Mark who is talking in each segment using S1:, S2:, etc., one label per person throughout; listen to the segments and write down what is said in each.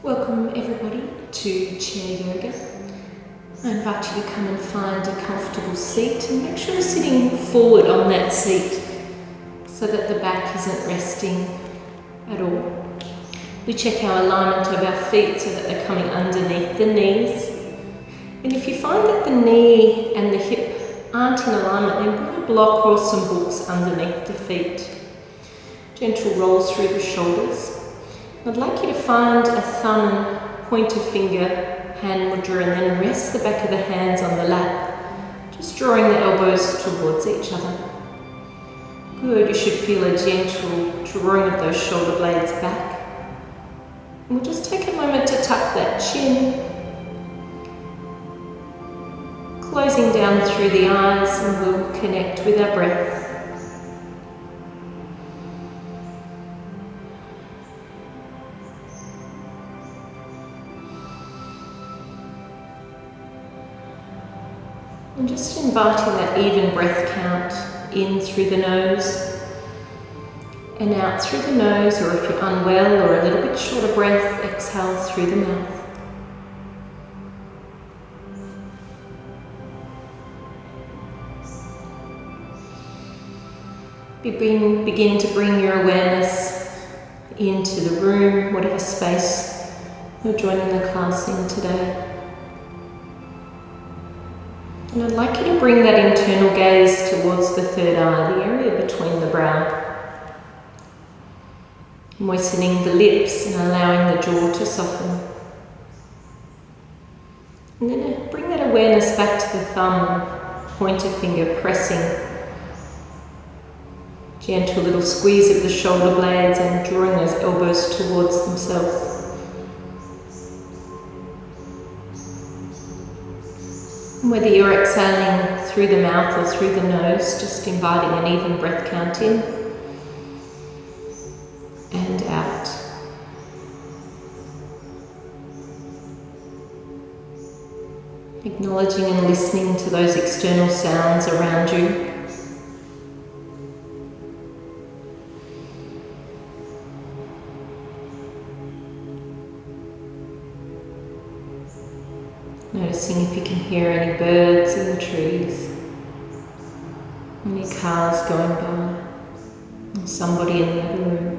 S1: Welcome everybody to Chair Yoga. I invite you to come and find a comfortable seat and make sure you're sitting forward on that seat so that the back isn't resting at all. We check our alignment of our feet so that they're coming underneath the knees. And if you find that the knee and the hip aren't in alignment, then put a block or some books underneath the feet. Gentle rolls through the shoulders. I'd like you to find a thumb and pointer finger hand mudra and then rest the back of the hands on the lap, just drawing the elbows towards each other. Good, you should feel a gentle drawing of those shoulder blades back. And we'll just take a moment to tuck that chin, closing down through the eyes, and we'll connect with our breath. And just inviting that even breath count in through the nose and out through the nose, or if you're unwell or a little bit shorter breath, exhale through the mouth. Begin to bring your awareness into the room, whatever space you're joining the class in today. And I'd like you to bring that internal gaze towards the third eye, the area between the brow. Moistening the lips and allowing the jaw to soften. And then bring that awareness back to the thumb, pointer finger pressing. Gentle little squeeze of the shoulder blades and drawing those elbows towards themselves. Whether you're exhaling through the mouth or through the nose, just inviting an even breath count in and out. Acknowledging and listening to those external sounds around you. Noticing if you can hear any birds in the trees, any cars going by, or somebody in the other room.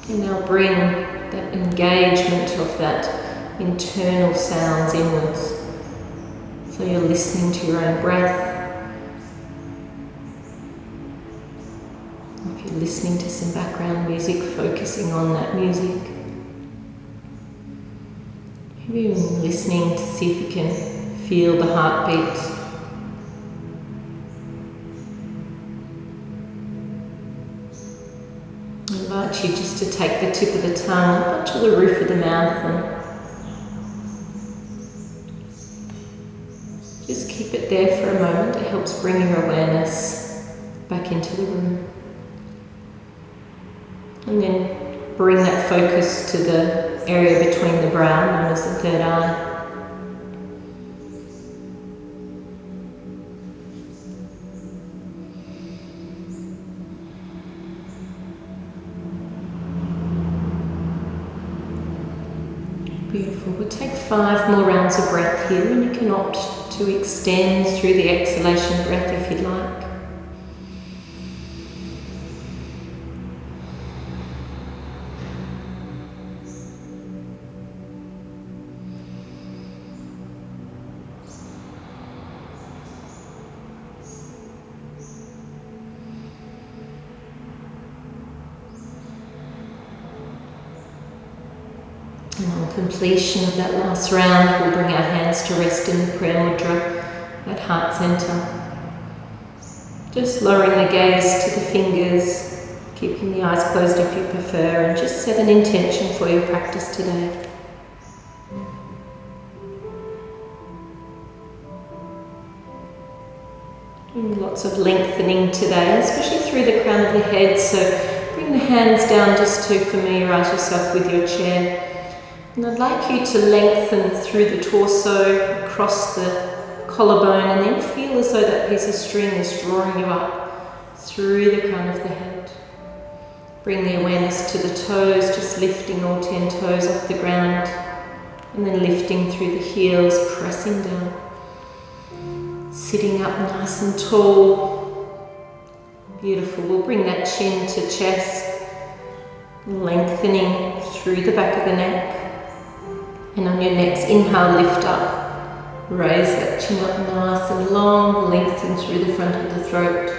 S1: And now bring that engagement of that internal sounds inwards. So you're listening to your own breath. If you're listening to some background music, focusing on that music. Maybe even listening to see if you can feel the heartbeat. I invite you just to take the tip of the tongue up to the roof of the mouth and just keep it there for a moment. It helps bring your awareness back into the room. And then bring that focus to the area between the brow, known as the third eye. Beautiful. We'll take 5 more rounds of breath here, and you can opt to extend through the exhalation breath if you'd like. And on completion of that last round, we'll bring our hands to rest in the prayer mudra at heart center. Just lowering the gaze to the fingers, keeping the eyes closed if you prefer, and just set an intention for your practice today. Doing lots of lengthening today, especially through the crown of the head, so bring the hands down just to familiarise yourself with your chair. And I'd like you to lengthen through the torso, across the collarbone, and then feel as though that piece of string is drawing you up through the crown of the head. Bring the awareness to the toes, just lifting all 10 toes off the ground. And then lifting through the heels, pressing down. Sitting up nice and tall. Beautiful. We'll bring that chin to chest. Lengthening through the back of the neck. And on your next inhale, lift up. Raise that chin up nice and long, lengthen through the front of the throat.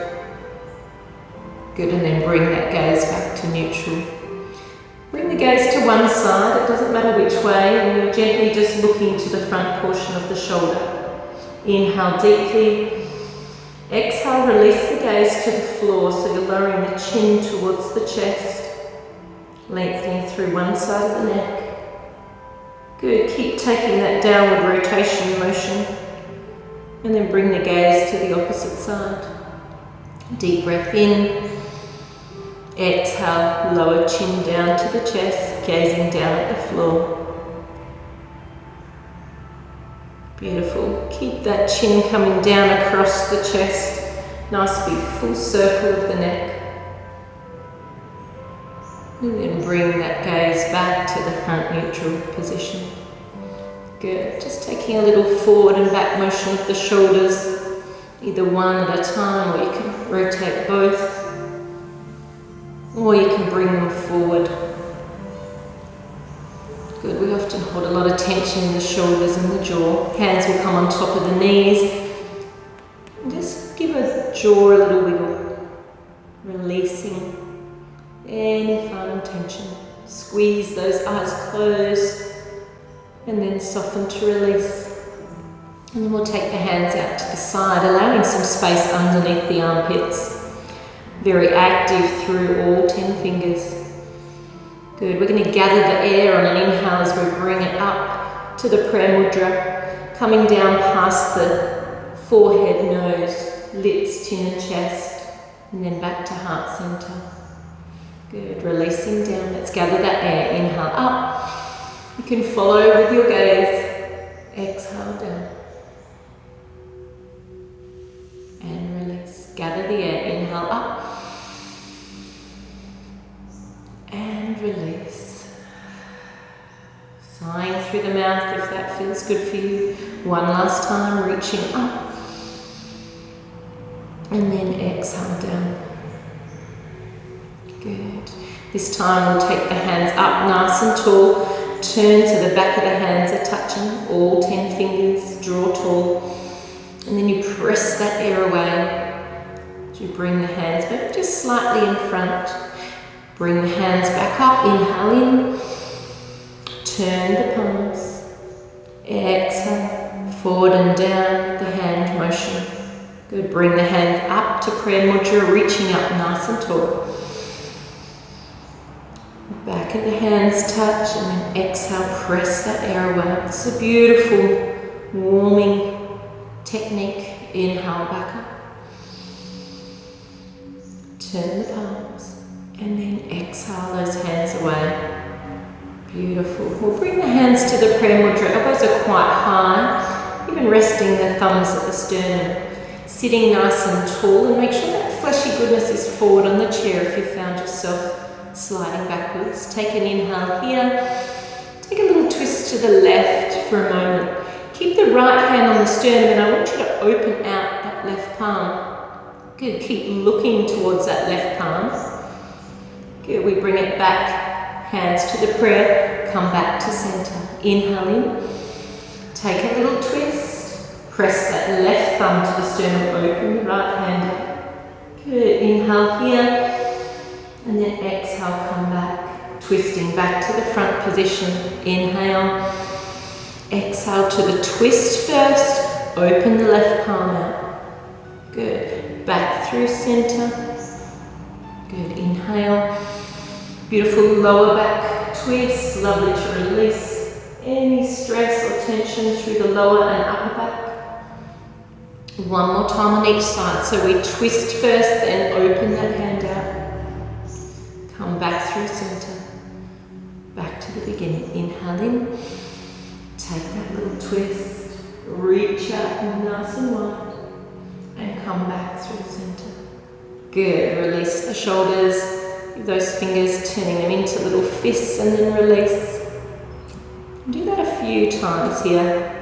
S1: Good, and then bring that gaze back to neutral. Bring the gaze to one side, it doesn't matter which way, and you're gently just looking to the front portion of the shoulder. Inhale deeply. Exhale, release the gaze to the floor, so you're lowering the chin towards the chest. Lengthening through one side of the neck. Good, keep taking that downward rotation motion. And then bring the gaze to the opposite side. Deep breath in. Exhale, lower chin down to the chest, gazing down at the floor. Beautiful. Keep that chin coming down across the chest. Nice big full circle of the neck. And then bring that gaze back to the front neutral position. Good. Just taking a little forward and back motion of the shoulders, either one at a time, or you can rotate both. Or you can bring them forward. Good, we often hold a lot of tension in the shoulders and the jaw. Hands will come on top of the knees. And just give a jaw a little wiggle. Releasing any final tension. Squeeze those eyes closed. And then soften to release. And then we'll take the hands out to the side, allowing some space underneath the armpits. Very active through all 10 fingers. Good, we're going to gather the air on an inhale as we bring it up to the prayer mudra, coming down past the forehead, nose, lips, chin and chest, and then back to heart center. Good, releasing down. Let's gather that air. Inhale up. You can follow with your gaze. Exhale down. And release. Gather the air. Inhale up. And release. Sighing through the mouth if that feels good for you. One last time, reaching up. And then exhale down. Good. This time we'll take the hands up nice and tall. Turn to the back of the hands are touching, all 10 fingers, draw tall. And then you press that air away. As you bring the hands back just slightly in front. Bring the hands back up, inhale in. Turn the palms. Exhale, forward and down, the hand motion. Good, bring the hands up to prayer mudra, reaching up nice and tall. Back of the hands touch and then exhale, press that air away. It's a beautiful warming technique. Inhale back up. Turn the palms and then exhale those hands away. Beautiful. We'll bring the hands to the prayer mudra. Elbows are quite high, even resting the thumbs at the sternum. Sitting nice and tall, and make sure that fleshy goodness is forward on the chair if you found yourself sliding backwards. Take an inhale here. Take a little twist to the left for a moment. Keep the right hand on the sternum and I want you to open out that left palm. Good, keep looking towards that left palm. Good, we bring it back. Hands to the prayer. Come back to center. Inhale in. Take a little twist. Press that left thumb to the sternum. Open the right hand up. Good, inhale here. And then exhale, come back, twisting back to the front position. Inhale, exhale to the twist first, open the left palm out. Good, back through center. Good, inhale. Beautiful lower back twist, lovely to release any stress or tension through the lower and upper back. One more time on each side, so we twist first, then open that hand out. Come back through center, back to the beginning. Inhale in, take that little twist, reach out nice and wide, and come back through center. Good, release the shoulders. those fingers, turning them into little fists and then release. Do that a few times here.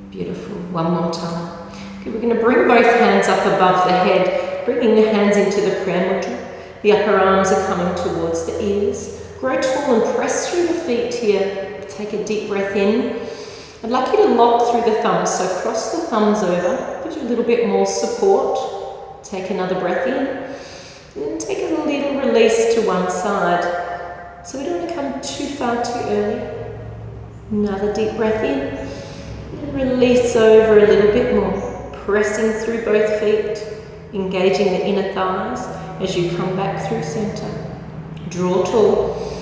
S1: Beautiful. One more time. Okay, we're going to bring both hands up above the head, bringing the hands into the Prayer Mudra. The upper arms are coming towards the ears. Grow tall and press through the feet here. Take a deep breath in. I'd like you to lock through the thumbs, so cross the thumbs over, gives you a little bit more support. Take another breath in, and then take a little release to one side. So we don't want to come too far too early. Another deep breath in, and release over a little bit more. Pressing through both feet, engaging the inner thighs as you come back through center. Draw tall,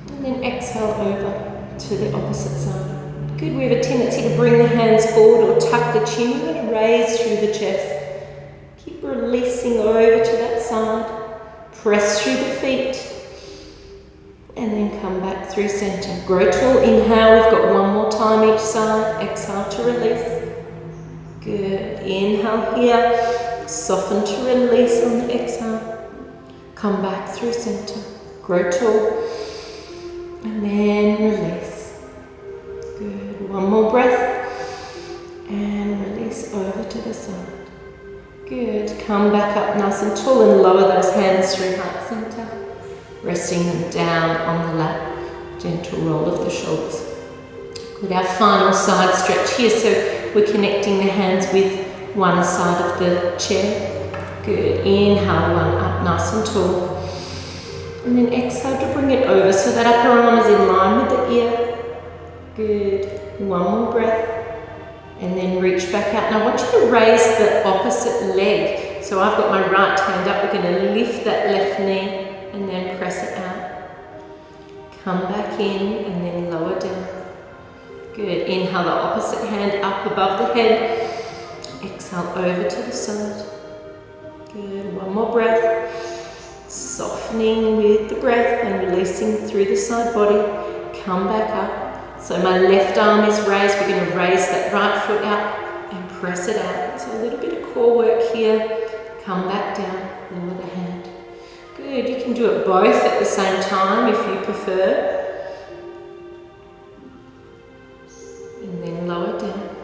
S1: and then exhale over to the opposite side. Good, we have a tendency to bring the hands forward or tuck the chin. We're going to raise through the chest. Keep releasing over to that side. Press through the feet, and then come back through center. Grow tall, inhale, we've got one more time each side. Exhale to release. Good. Inhale here, soften to release on the exhale. Come back through center. Grow tall, and then release. Good. One more breath, and release over to the side. Good. Come back up nice and tall and lower those hands through heart center. Resting them down on the lap. Gentle roll of the shoulders. Good. Our final side stretch here. So we're connecting the hands with one side of the chair. Good. Inhale, one up nice and tall. And then exhale to bring it over so that upper arm is in line with the ear. Good. One more breath. And then reach back out. Now I want you to raise the opposite leg. So I've got my right hand up. We're going to lift that left knee and then press it out. Come back in and then lower down. Good. Inhale the opposite hand up above the head. Exhale over to the side. Good. One more breath. Softening with the breath and releasing through the side body. Come back up. So my left arm is raised. We're going to raise that right foot up and press it out. So a little bit of core work here. Come back down. Lower the hand. Good. You can do it both at the same time if you prefer. And then lower down.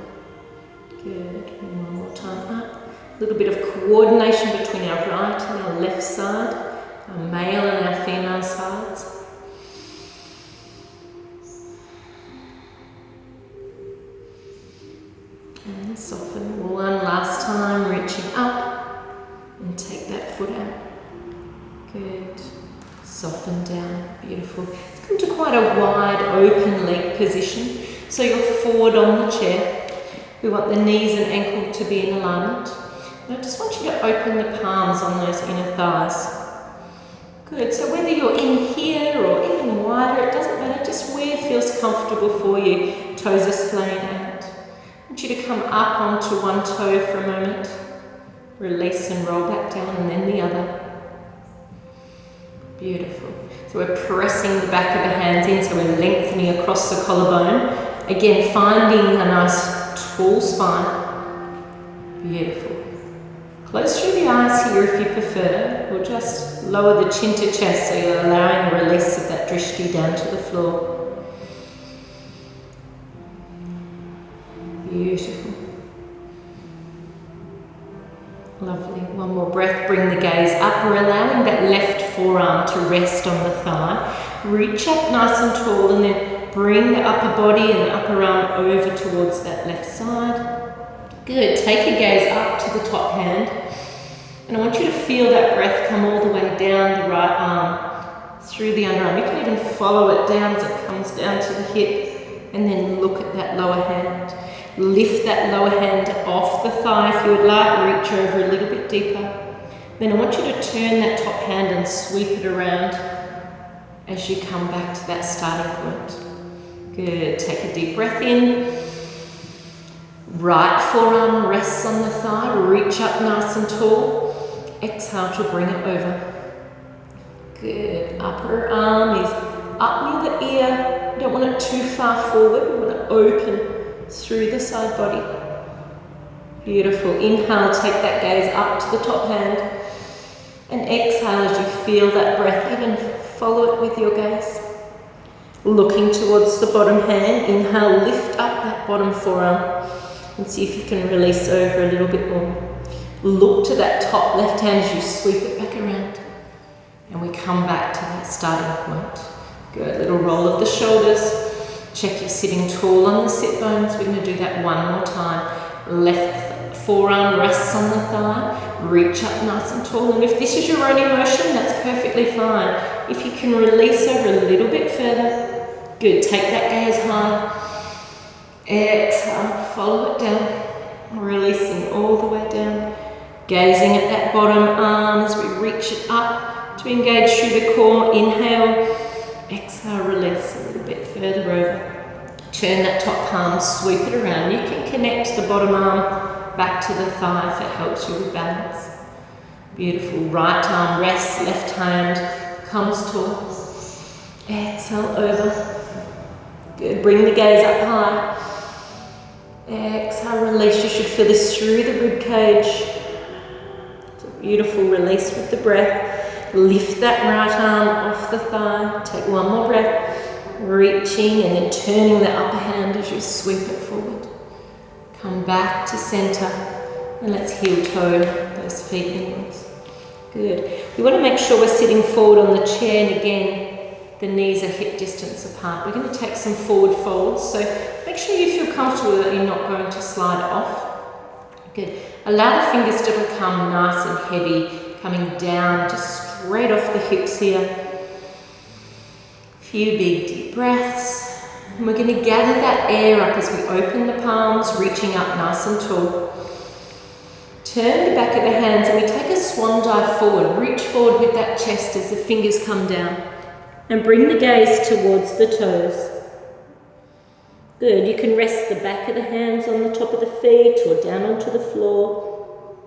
S1: Good. And one more time up. A little bit of coordination between our right and our left side, our male and our female sides. And soften. One last time, reaching up and take that foot out. Good. Soften down. Beautiful. Come to quite a wide open leg position. So you're forward on the chair. We want the knees and ankle to be in alignment. And I just want you to open the palms on those inner thighs. Good. So whether you're in here or even wider, it doesn't matter. Just where it feels comfortable for you. Toes are splaying out. I want you to come up onto one toe for a moment. Release and roll back down, and then the other. Beautiful. So we're pressing the back of the hands in, so we're lengthening across the collarbone. Again, finding a nice tall spine. Beautiful. Close through the eyes here if you prefer, or just lower the chin to chest so you're allowing a release of that drishti down to the floor. Beautiful. Lovely. One more breath. Bring the gaze up. We're allowing that left forearm to rest on the thigh. Reach up nice and tall and then bring the upper body and the upper arm over towards that left side. Good. Take your gaze up to the top hand. And I want you to feel that breath come all the way down the right arm, through the underarm. You can even follow it down as it comes down to the hip, and then look at that lower hand. Lift that lower hand off the thigh if you would like, reach over a little bit deeper. Then I want you to turn that top hand and sweep it around as you come back to that starting point. Good. Take a deep breath in. Right forearm rests on the thigh, reach up nice and tall. Exhale to bring it over. Good. Upper arm is up near the ear. You don't want it too far forward. We want to open through the side body. Beautiful. Inhale, take that gaze up to the top hand. And exhale as you feel that breath, even follow it with your gaze. Looking towards the bottom hand, inhale, lift up that bottom forearm and see if you can release over a little bit more. Look to that top left hand as you sweep it back around. And we come back to that starting point. Good, little roll of the shoulders. Check you're sitting tall on the sit bones. We're going to do that one more time. Left forearm rests on the thigh. Reach up nice and tall. And if this is your only motion, that's perfectly fine. If you can release over a little bit further, good. Take that gaze high. Exhale, follow it down. Releasing all the way down. Gazing at that bottom arm as we reach it up to engage through the core. Inhale. Exhale, release a little bit further over. Turn that top palm, sweep it around. You can connect the bottom arm back to the thigh if it helps you with balance. Beautiful. Right arm rests, left hand comes tall. Exhale over. Good. Bring the gaze up high. Exhale, release. You should feel this through the rib cage. It's a beautiful release with the breath. Lift that right arm off the thigh. Take one more breath. Reaching and then turning the upper hand as you sweep it forward. Come back to center. And let's heel toe those feet inwards. Good. We want to make sure we're sitting forward on the chair, and again, the knees are hip distance apart. We're going to take some forward folds. So make sure you feel comfortable that you're not going to slide off. Good. Allow the fingers to become nice and heavy, coming down just straight off the hips here. Few big deep breaths. And we're going to gather that air up as we open the palms, reaching up nice and tall. Turn the back of the hands and we take a swan dive forward. Reach forward with that chest as the fingers come down. And bring the gaze towards the toes. Good. You can rest the back of the hands on the top of the feet or down onto the floor.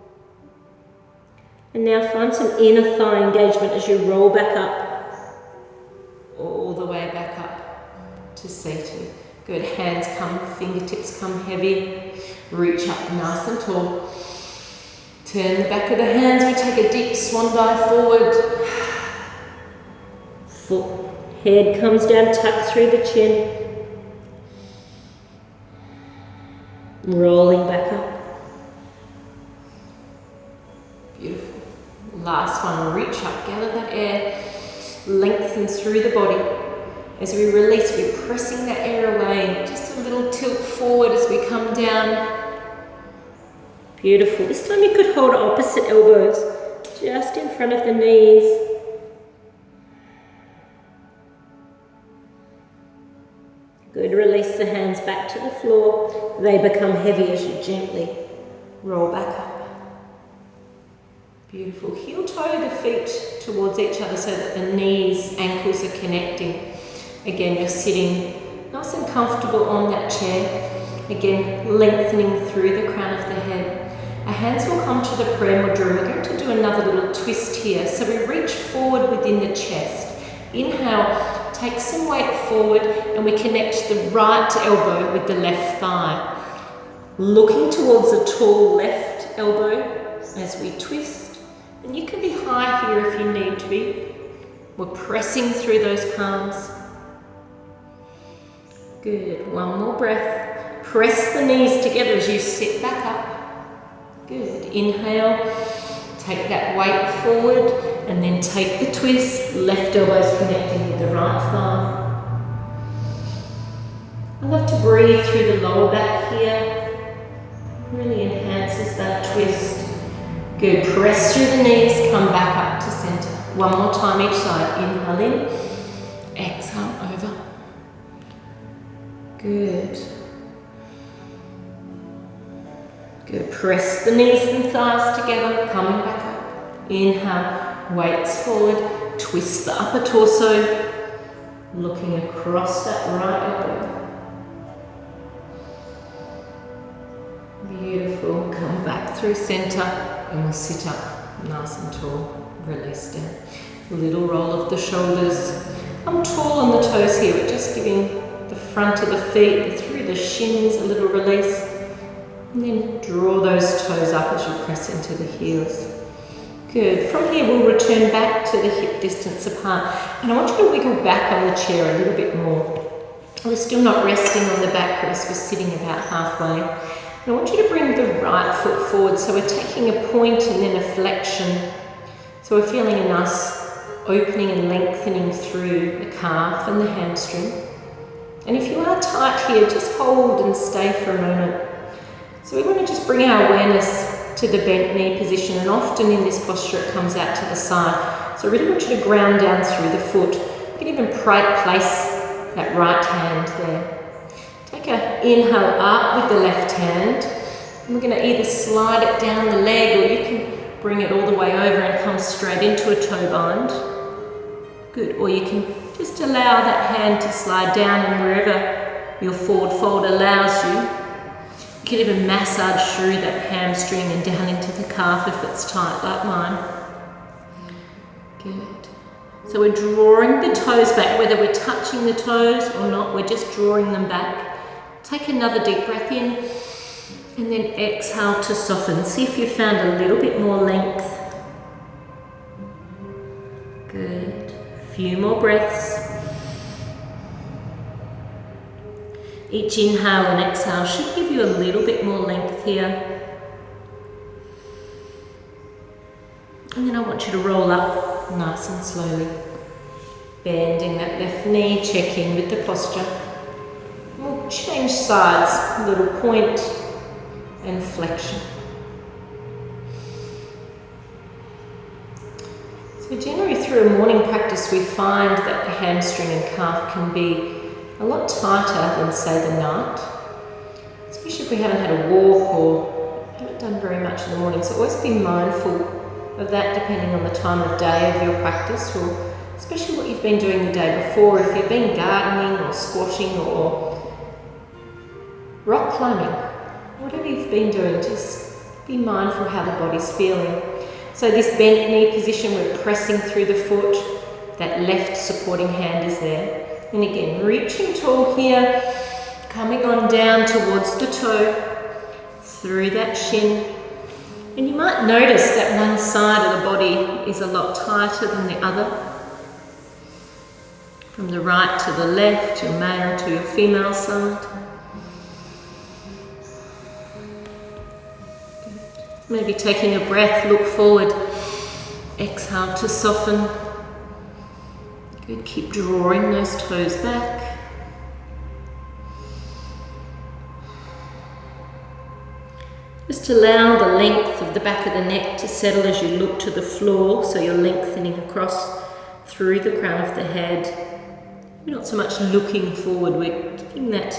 S1: And now find some inner thigh engagement as you roll back up. All the way back up to seated. Good. Hands come, fingertips come heavy. Reach up nice and tall. Turn the back of the hands. We take a deep swan dive forward. Head comes down, tuck through the chin. Rolling back up. Beautiful. Last one, reach up, gather that air, lengthen through the body. As we release, we're pressing that air away. Just a little tilt forward as we come down. Beautiful. This time you could hold opposite elbows just in front of the knees. Good. Release the hands back to the floor. They become heavy as you gently roll back up. Beautiful. Heel toe the feet towards each other so that the knees, ankles are connecting. Again, you're sitting nice and comfortable on that chair. Again, lengthening through the crown of the head. Our hands will come to the prayer mudra. We're going to do another little twist here. So we reach forward within the chest. Inhale, take some weight forward and we connect the right elbow with the left thigh. Looking towards the tall left elbow as we twist. And you can be high here if you need to be. We're pressing through those palms. Good. One more breath. Press the knees together as you sit back up. Good. Inhale. Take that weight forward and then take the twist. Left elbow's connecting with the right thigh. I love to breathe through the lower back here. Really enhances that twist. Good. Press through the knees. Come back up to center. One more time each side. Inhale in. Exhale over. Good. Good. Press the knees and thighs together. Coming back up. Inhale. Weights forward. Twist the upper torso. Looking across that right elbow. Beautiful. Come back through center and we'll sit up nice and tall. Release down. Little roll of the shoulders. Come tall on the toes here. We're just giving the front of the feet through the shins a little release. And then draw those toes up as you press into the heels. Good. Good. From here we'll return back to the hip distance apart. And I want you to wiggle back on the chair a little bit more. We're still not resting on the backrest, we're sitting about halfway. And I want you to bring the right foot forward. So we're taking a point and then a flexion. So we're feeling a nice opening and lengthening through the calf and the hamstring. And if you are tight here, just hold and stay for a moment. So we want to just bring our awareness to the bent knee position, and often in this posture it comes out to the side. So I really want you to ground down through the foot. You can even place that right hand there. Take an inhale up with the left hand. And we're going to either slide it down the leg, or you can bring it all the way over and come straight into a toe bind. Good. Or you can just allow that hand to slide down, and wherever your forward fold allows you, you can even massage through that hamstring and down into the calf if it's tight like mine. Good. So we're drawing the toes back, whether we're touching the toes or not, we're just drawing them back. Take another deep breath in and then exhale to soften. See if you found a little bit more length. Good. A few more breaths. Each inhale and exhale should give you a little bit more length here. And then I want you to roll up nice and slowly. Bending that left knee, check in with the posture. We'll change sides, little point and flexion. So generally through a morning practice we find that the hamstring and calf can be a lot tighter than say the night, especially if we haven't had a walk or haven't done very much in the morning. So always be mindful of that depending on the time of day of your practice, or especially what you've been doing the day before. If you've been gardening or squatting or rock climbing, whatever you've been doing, just be mindful how the body's feeling. So this bent knee position, we're pressing through the foot, that left supporting hand is there. And again, reaching tall here, coming on down towards the toe, through that shin. And you might notice that one side of the body is a lot tighter than the other. From the right to the left, your male to your female side. Maybe taking a breath, look forward, exhale to soften. Good, keep drawing those toes back. Just allow the length of the back of the neck to settle as you look to the floor, so you're lengthening across through the crown of the head. We're not so much looking forward, we're giving that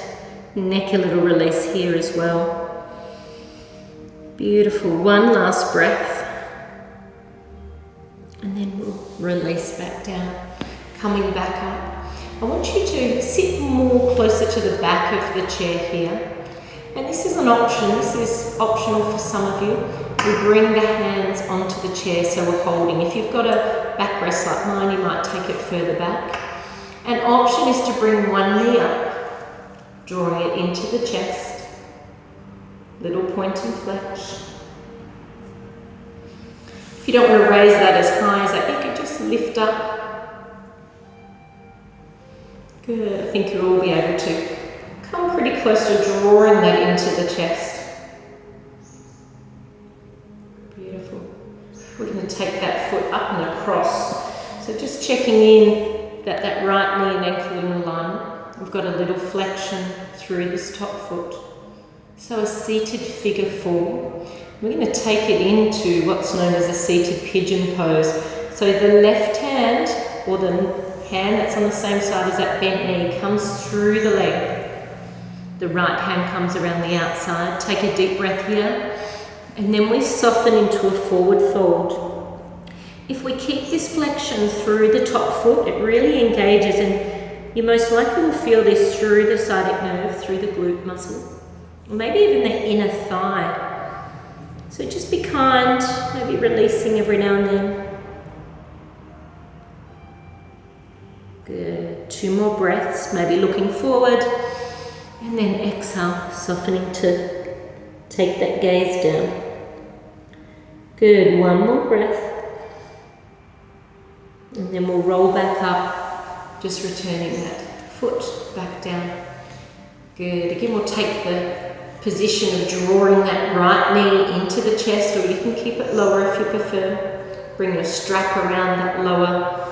S1: neck a little release here as well. Beautiful, one last breath. And then we'll release back down. Coming back up. I want you to sit more closer to the back of the chair here. And this is an option, this is optional for some of you. We bring the hands onto the chair so we're holding. If you've got a backrest like mine, you might take it further back. An option is to bring one knee up, drawing it into the chest. Little point and flex. If you don't want to raise that as high as that, you can just lift up. Good, I think you'll all be able to come pretty close to drawing that into the chest. Beautiful. We're going to take that foot up and across. So just checking in that that right knee and ankle in alignment. We've got a little flexion through this top foot. So a seated figure four. We're going to take it into what's known as a seated pigeon pose. So the left hand, or the hand that's on the same side as that bent knee, comes through the leg. The right hand comes around the outside. Take a deep breath here. And then we soften into a forward fold. If we keep this flexion through the top foot, it really engages, and you most likely will feel this through the sciatic nerve, through the glute muscle, or maybe even the inner thigh. So just be kind, maybe releasing every now and then. Good, 2 more breaths, maybe looking forward, and then exhale, softening to take that gaze down. Good, 1 more breath. then we'll roll back up, just returning that foot back down. Good. Again, we'll take the position of drawing that right knee into the chest, or you can keep it lower if you prefer. Bring your strap around that lower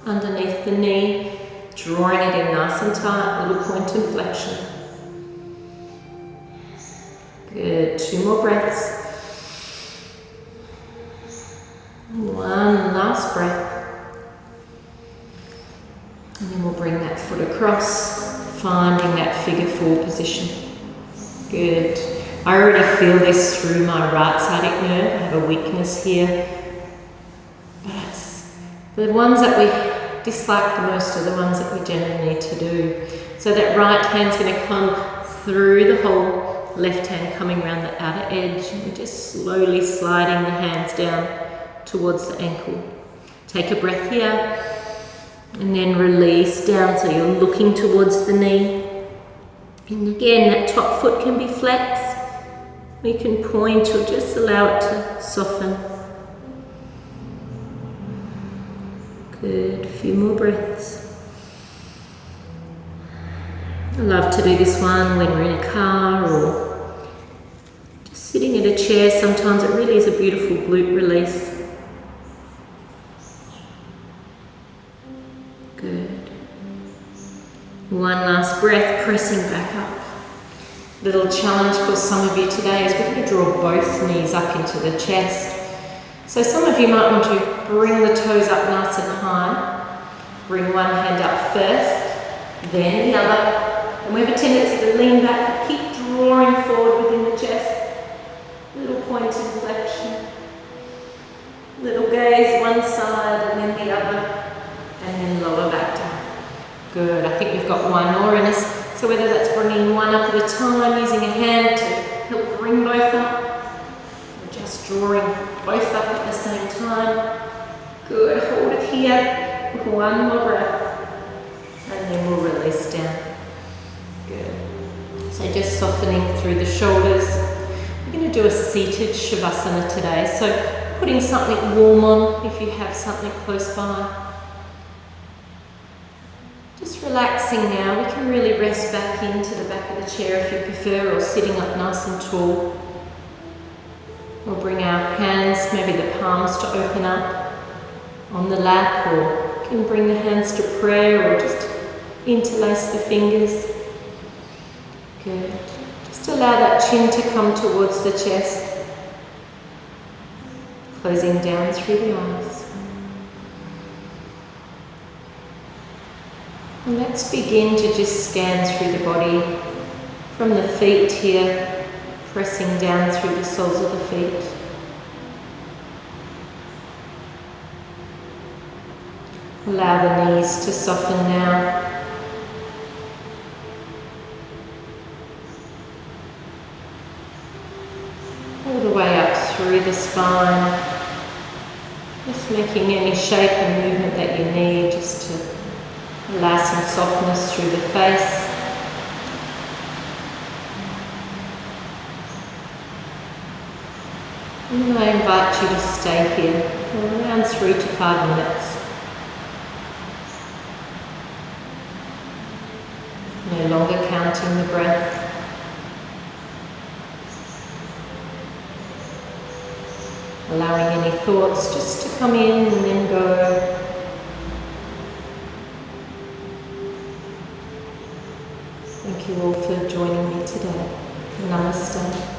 S1: underneath the knee, drawing it in nice and tight, little point and flexion. Good. 2 more breaths. One last breath. And then we'll bring that foot across, finding that figure 4 position. Good. I already feel this through my right sciatic nerve. I have a weakness here. But the ones that we dislike the most are the ones that we generally need to do. So that right hand's going to come through the whole, left hand coming around the outer edge. And we're just slowly sliding the hands down towards the ankle. Take a breath here. And then release down so you're looking towards the knee. And again, that top foot can be flexed. We can point or just allow it to soften. Good, a few more breaths. I love to do this one when we're in a car or just sitting in a chair. Sometimes it really is a beautiful glute release. Good. One last breath, pressing back up. Little challenge for some of you today is we're going to draw both knees up into the chest. So some of you might want to bring the toes up nice and high. Bring one hand up first, then the other. And we have a tendency to lean back, keep drawing forward within the chest. Little point inflection. Little gaze one side and then the other. And then lower back down. Good, I think we've got one more in us. So whether that's bringing one up at a time, using a hand to help bring both up, or just drawing both up at the same time. Good, hold it here. One more breath. And then we'll release down. Good. So just softening through the shoulders. We're going to do a seated Shavasana today. So putting something warm on if you have something close by. Just relaxing now. We can really rest back into the back of the chair if you prefer, or sitting up nice and tall. We'll bring our hands, maybe the palms to open up on the lap, or you can bring the hands to prayer, or just interlace the fingers. Good. Just allow that chin to come towards the chest. Closing down through the eyes. And let's begin to just scan through the body from the feet here, pressing down through the soles of the feet. Allow the knees to soften now. All the way up through the spine. Just making any shape and movement that you need just to allow some softness through the face. And I invite you to stay here for around 3 to 5 minutes. No longer counting the breath. Allowing any thoughts just to come in and then go. Thank you all for joining me today. Namaste.